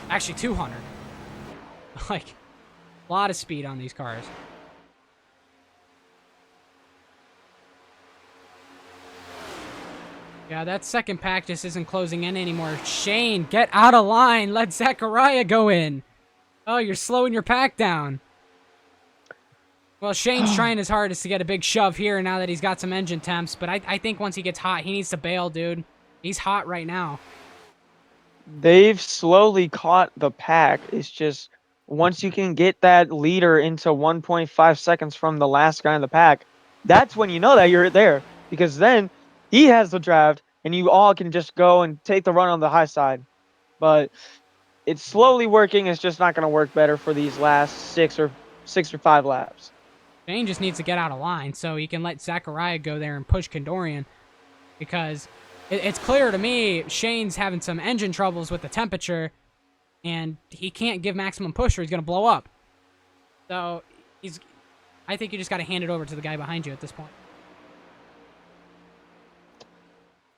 Actually, 200. Like, a lot of speed on these cars. Yeah, that second pack just isn't closing in anymore. Shane, get out of line. Let Zachariah go in. Oh, you're slowing your pack down. Well, Shane's trying his hardest to get a big shove here now that he's got some engine temps, but I think once he gets hot, he needs to bail, dude. He's hot right now. They've slowly caught the pack. It's just once you can get that leader into 1.5 seconds from the last guy in the pack, that's when you know that you're there. Because then he has the draft, and you all can just go and take the run on the high side. But it's slowly working. It's just not going to work better for these last 6 or 5 laps. Shane just needs to get out of line so he can let Zachariah go there and push Kendorian. Because it's clear to me Shane's having some engine troubles with the temperature, and he can't give maximum push or he's going to blow up. So I think you just got to hand it over to the guy behind you at this point.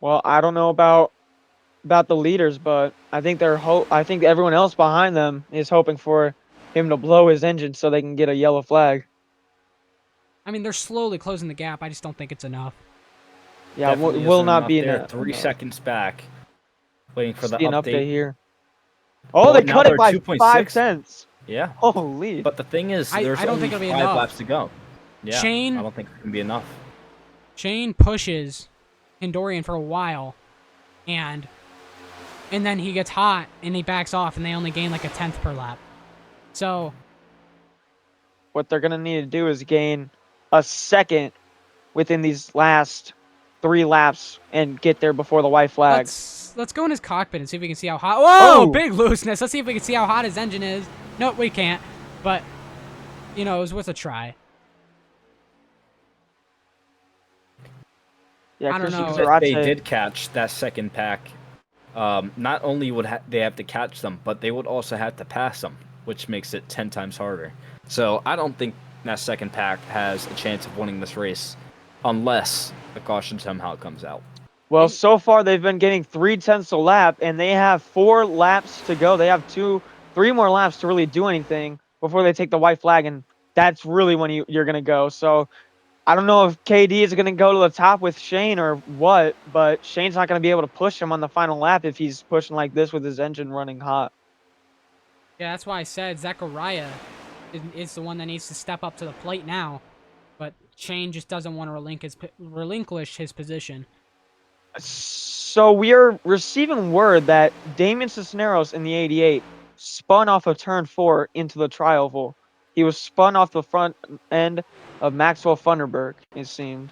Well, I don't know about the leaders, but I think I think everyone else behind them is hoping for him to blow his engine so they can get a yellow flag. I mean, they're slowly closing the gap. I just don't think it's enough. Yeah, it will not be enough. 3 seconds back. Waiting for the update. update. here. Oh, they cut it by 5 cents. Yeah. Holy. But the thing is, there's I don't only think it'll be 5 enough. laps to go. Yeah, Shane, I don't think it can be enough. Shane pushes Kendorian for a while, and then he gets hot, and he backs off, and they only gain like a 10th per lap. So what they're going to need to do is gain a second within these last 3 laps and get there before the white flag. let's go in his cockpit and see if we can see how hot. Whoa, Oh! big looseness. Let's see if we can see how hot his engine is. Nope, we can't. But, it was worth a try. Yeah, I don't know. If they did catch that second pack, not only would they have to catch them, but they would also have to pass them, which makes it 10 times harder. So I don't think that second pack has a chance of winning this race unless the caution somehow comes out. Well, so far they've been getting 0.3 a lap, and they have 4 laps to go. They have 2 3 more laps to really do anything before they take the white flag, and that's really when you're going to go. So I don't know if KD is going to go to the top with Shane or what, but Shane's not going to be able to push him on the final lap if he's pushing like this with his engine running hot. Yeah, that's why I said Zechariah is the one that needs to step up to the plate now. But Shane just doesn't want to relinquish his position. So we are receiving word that Damien Cisneros in the 88 spun off of turn 4 into the trioval. He was spun off the front end of Maxwell Funderburg, it seemed.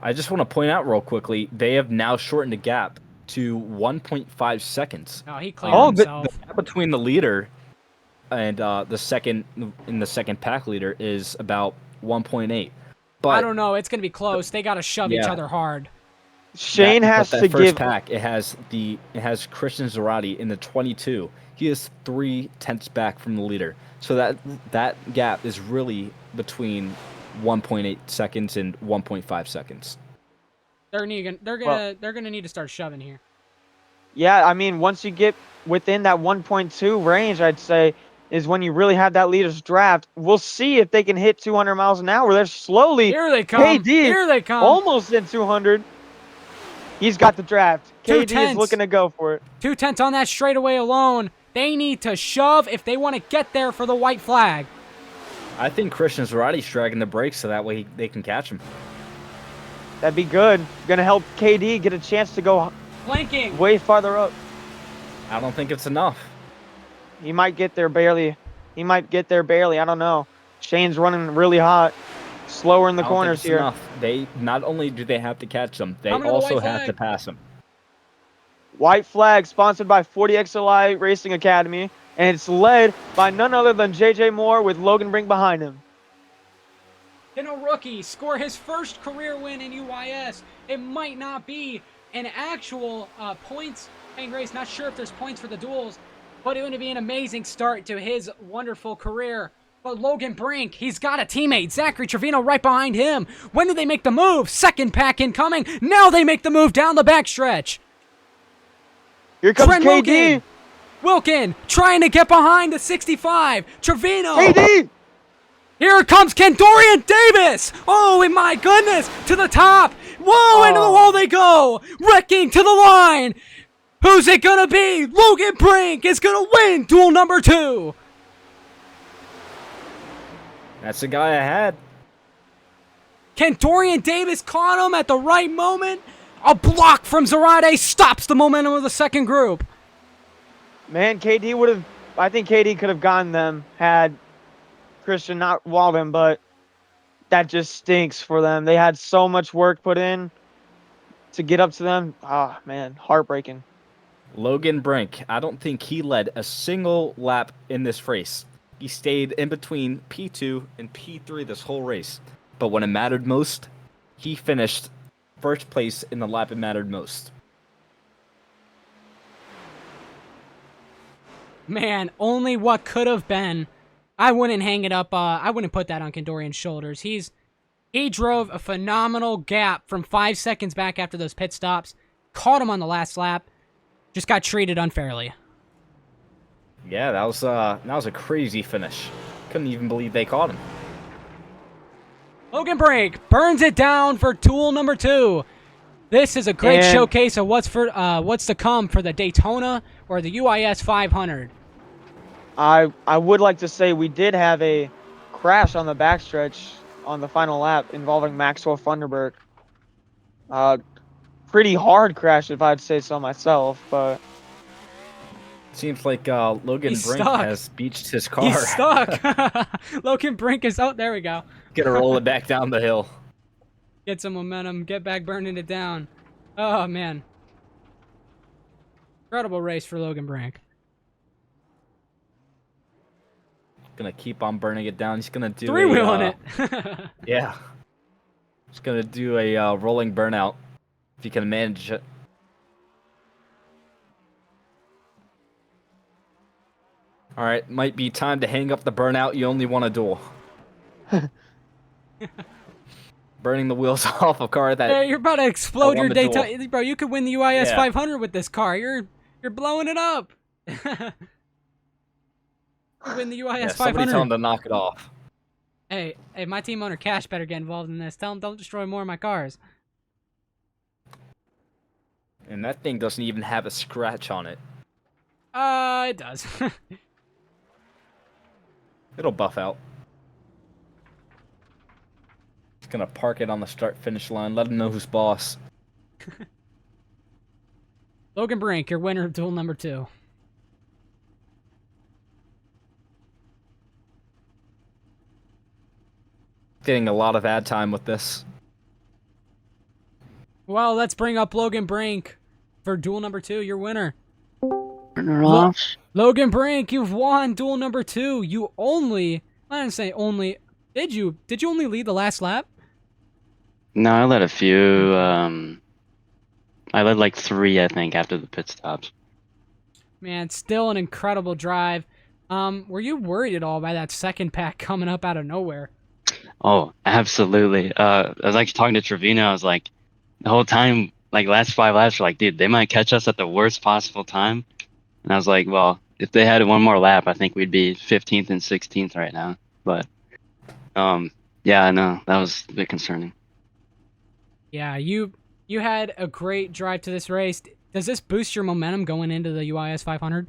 I just want to point out real quickly, they have now shortened the gap to 1.5 seconds. Oh, he cleared himself. The gap between the leader and the second pack leader is about 1.8. But I don't know. It's gonna be close. They gotta shove each other hard. Shane has to first give. Pack. It has Christian Zarate in the 22. He is 3/10 back from the leader. So that gap is really between 1.8 seconds and 1.5 seconds. They're gonna need to start shoving here. Yeah, I mean, once you get within that 1.2 range, I'd say is when you really have that leader's draft. We'll see if they can hit 200 miles an hour. They're slowly. Here they come. KD Here they come. Almost in 200. He's got the draft. KD is looking to go for it. 2/10 on that straightaway alone. They need to shove if they want to get there for the white flag. I think Christian Zarate's dragging the brakes so that way they can catch him. That'd be good. Gonna help KD get a chance to go Flanking. way farther up. I don't think it's enough. He might get there barely. I don't know. Shane's running really hot. Slower in the corners here. Enough. They not only do they have to catch them, they Coming to the also white have flag. to pass them. White flag sponsored by 40XLI Racing Academy, and it's led by none other than JJ Moore with Logan Brink behind him. Can a rookie score his first career win in UiS? It might not be an actual points paying race. Not sure if there's points for the duels, but it would be an amazing start to his wonderful career. But Logan Brink, he's got a teammate, Zachary Trevino, right behind him. When do they make the move? Second pack incoming. Now they make the move down the backstretch. Here comes Trent KD. Wilkin trying to get behind the 65. Trevino. KD! Here comes Kendorian Davis. Oh, and my goodness. To the top. Whoa, into the wall they go. Wrecking to the line. Who's it going to be? Logan Brink is going to win duel number 2. That's the guy I had. Kendorian Davis caught him at the right moment. A block from Zarate stops the momentum of the second group. Man, I think KD could have gotten them had Christian not walled him, but that just stinks for them. They had so much work put in to get up to them. Ah, man, heartbreaking. Logan Brink, I don't think he led a single lap in this race. He stayed in between P2 and P3 this whole race. But when it mattered most, he finished first place in the lap it mattered most. Man, only what could have been. I wouldn't hang it up. I wouldn't put that on Kendorian's shoulders. He drove a phenomenal gap from 5 seconds back after those pit stops. Caught him on the last lap. Just got treated unfairly. Yeah, that was a crazy finish. Couldn't even believe they caught him. Logan Brink burns it down for duel number 2. This is a great showcase of what's to come for the Daytona or the UiS 500. I would like to say we did have a crash on the backstretch on the final lap involving Maxwell Funderburg. Pretty hard crash if I'd say so myself, but Seems like Logan Brink stuck. has beached his car. He's stuck. Logan Brink is out. There we go. Gonna roll it back down the hill. Get some momentum. Get back burning it down. Oh, man. Incredible race for Logan Brink. Gonna keep on burning it down. He's gonna do Three-wheeling it. Yeah. He's gonna do a rolling burnout if he can manage it. All right, might be time to hang up the burnout. You only want a duel. Burning the wheels off a car that. Yeah, you're about to explode your won the Daytona, bro. You could win the UiS 500 with this car. You're blowing it up. win the UiS Yeah, 500. somebody tell him to knock it off. Hey, my team owner Cash better get involved in this. Tell him don't destroy more of my cars. And that thing doesn't even have a scratch on it. It does. It'll buff out. Just gonna park it on the start-finish line. Let him know who's boss. Logan Brink, your winner of duel number 2. Getting a lot of ad time with this. Well, let's bring up Logan Brink for duel number 2, your winner. Turn off. Logan Brink, you've won duel number 2. You only, I didn't say only, did you only lead the last lap? No, I led a few. I led like 3, I think, after the pit stops. Man, still an incredible drive. Were you worried at all by that second pack coming up out of nowhere? Oh, absolutely. I was like talking to Trevino. I was like, the whole time, like last 5 laps, we're like, dude, they might catch us at the worst possible time. And I was like, well, if they had one more lap, I think we'd be 15th and 16th right now. But, yeah, I know that was a bit concerning. Yeah, you had a great drive to this race. Does this boost your momentum going into the UiS 500?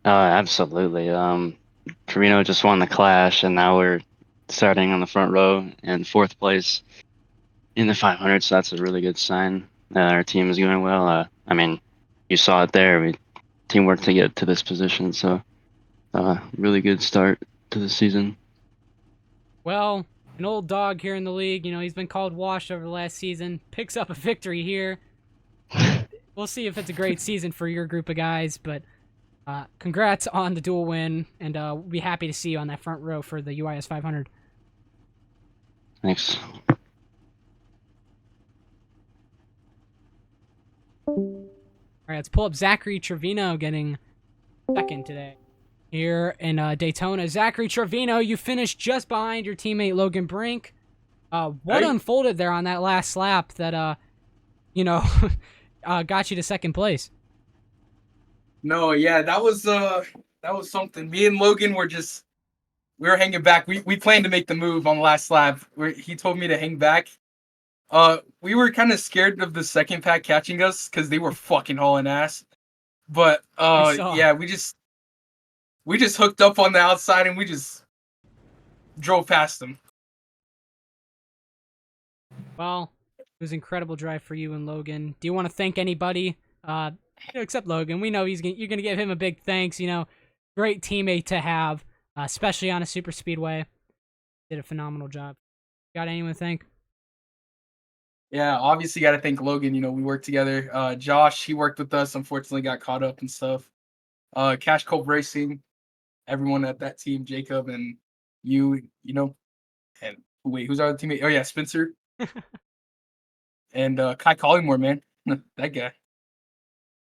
Absolutely. Trevino just won the Clash, and now we're starting on the front row in 4th place in the 500. So that's a really good sign that our team is going well. I mean, you saw it there. We teamwork to get to this position. So, really good start to the season. Well, an old dog here in the league, he's been called washed over the last season, picks up a victory here. We'll see if it's a great season for your group of guys, but congrats on the dual win, and we'll be happy to see you on that front row for the UiS 500. Thanks. All right, let's pull up Zachary Trevino getting second today here in Daytona. Zachary Trevino, you finished just behind your teammate Logan Brink. What unfolded there on that last lap that, got you to second place? No, yeah, that was something. Me and Logan we were hanging back. We planned to make the move on the last lap. He told me to hang back. We were kind of scared of the second pack catching us because they were fucking hauling ass. But yeah, we just hooked up on the outside and we just drove past them. Well, it was an incredible drive for you and Logan. Do you want to thank anybody? Except Logan. We know you're gonna give him a big thanks. Great teammate to have, especially on a super speedway. Did a phenomenal job. Got anyone to thank? Yeah, obviously got to thank Logan. We worked together. Josh, he worked with us. Unfortunately, got caught up and stuff. Cash Cope Racing, everyone at that team, Jacob and you. And wait, who's our other teammate? Oh yeah, Spencer. And Kai Collymore, man, that guy.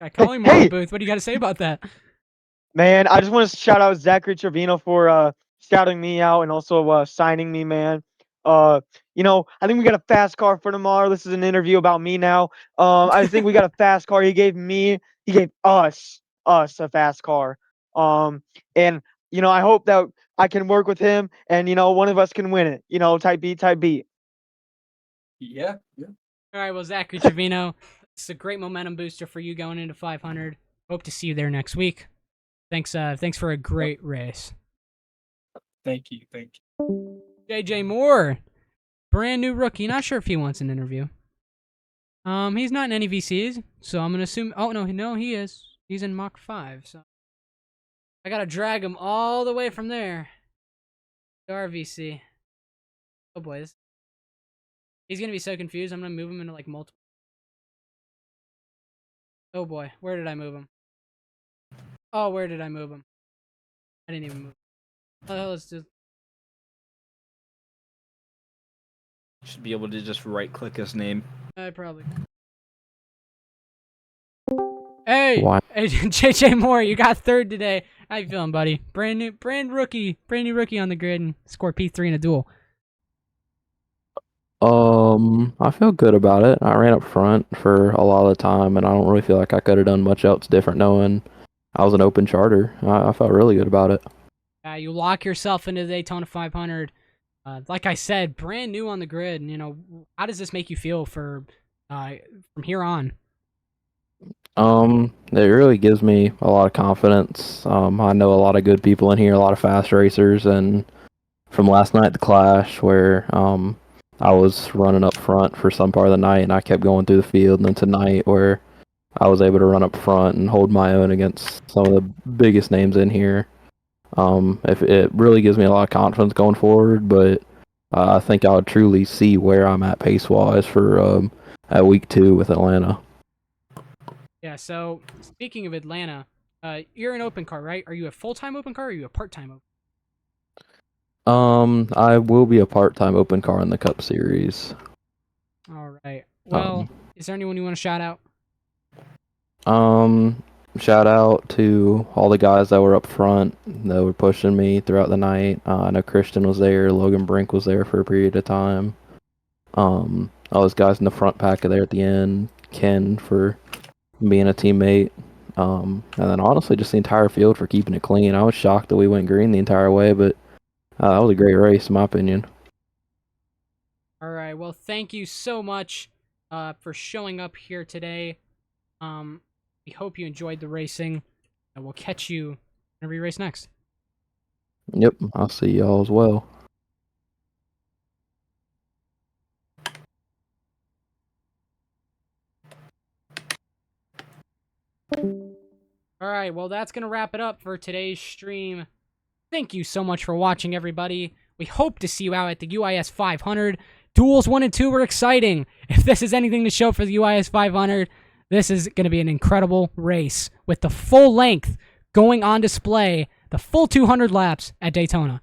Kai Collymore in the booth. What do you got to say about that? Man, I just want to shout out Zachary Trevino for shouting me out and also signing me, man. I think we got a fast car for tomorrow. This is an interview about me now. I think we got a fast car. He gave us a fast car. And I hope that I can work with him and one of us can win it. Type beat. Yeah. All right, well, Zachary Trevino, it's a great momentum booster for you going into 500. Hope to see you there next week. Thanks for a great race. Thank you. JJ Moore, brand new rookie. Not sure if he wants an interview. He's not in any VCs, so I'm gonna assume. Oh no, he is. He's in Mach 5. So I gotta drag him all the way from there to our VC. Oh boy, he's gonna be so confused. I'm gonna move him into like multiple. Oh boy, where did I move him? Oh, where did I move him? I didn't even move. Oh, let's just. Should be able to just right-click his name. I probably. Hey, Why? hey, JJ Moore, you got third today. How you feeling, buddy? Brand new rookie on the grid and scored P3 in a duel. I feel good about it. I ran up front for a lot of the time, and I don't really feel like I could have done much else different knowing I was an open charter. I felt really good about it. You lock yourself into the Daytona 500. Like I said, brand new on the grid. You know, how does this make you feel for from here on? It really gives me a lot of confidence. I know a lot of good people in here, a lot of fast racers, and from last night, the Clash, where I was running up front for some part of the night, and I kept going through the field, and then tonight, where I was able to run up front and hold my own against some of the biggest names in here. If it really gives me a lot of confidence going forward, but I think I would truly see where I'm at pace-wise for at week 2 with Atlanta. Yeah, so speaking of Atlanta, you're an open car, right? Are you a full-time open car or are you a part-time open? I will be a part-time open car in the Cup Series. All right. Well, is there anyone you want to shout out? Shout out to all the guys that were up front that were pushing me throughout the night. I know Christian was there, Logan Brink was there for a period of time. All those guys in the front pack are there at the end. Ken for being a teammate. And then honestly, just the entire field for keeping it clean. I was shocked that we went green the entire way, but that was a great race in my opinion. All right. Well, thank you so much for showing up here today. We hope you enjoyed the racing, and we'll catch you whenever you race next. Yep, I'll see y'all as well. All right, well, that's going to wrap it up for today's stream. Thank you so much for watching, everybody. We hope to see you out at the UiS 500. Duels 1 and 2 were exciting. If this is anything to show for the UiS 500, this is going to be an incredible race with the full length going on display, the full 200 laps at Daytona.